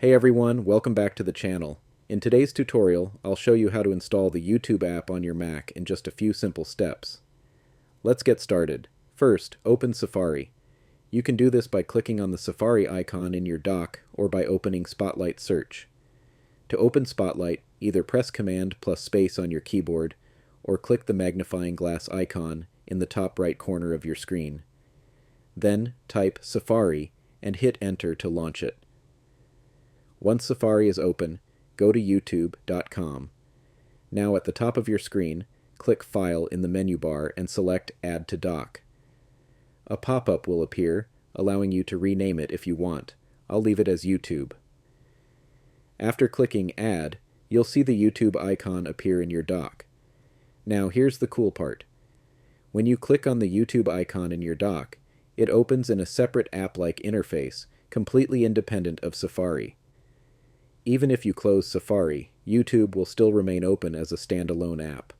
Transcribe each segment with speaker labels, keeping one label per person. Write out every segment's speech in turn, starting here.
Speaker 1: Hey everyone, welcome back to the channel. In today's tutorial, I'll show you how to install the YouTube app on your Mac in just a few simple steps. Let's get started. First, open Safari. You can do this by clicking on the Safari icon in your dock or by opening Spotlight Search. To open Spotlight, either press Command plus space on your keyboard or click the magnifying glass icon in the top right corner of your screen. Then type Safari and hit Enter to launch it. Once Safari is open, go to youtube.com. Now at the top of your screen, click File in the menu bar and select Add to Dock. A pop-up will appear, allowing you to rename it if you want. I'll leave it as YouTube. After clicking Add, you'll see the YouTube icon appear in your dock. Now here's the cool part. When you click on the YouTube icon in your dock, it opens in a separate app-like interface, completely independent of Safari. Even if you close Safari, YouTube will still remain open as a standalone app.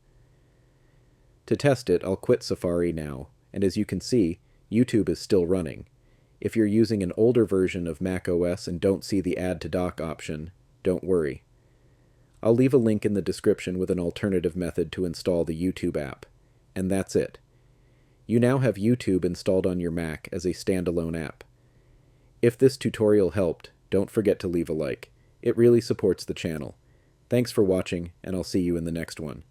Speaker 1: To test it, I'll quit Safari now, and as you can see, YouTube is still running. If you're using an older version of macOS and don't see the Add to Dock option, don't worry. I'll leave a link in the description with an alternative method to install the YouTube app. And that's it. You now have YouTube installed on your Mac as a standalone app. If this tutorial helped, don't forget to leave a like. It really supports the channel. Thanks for watching, and I'll see you in the next one.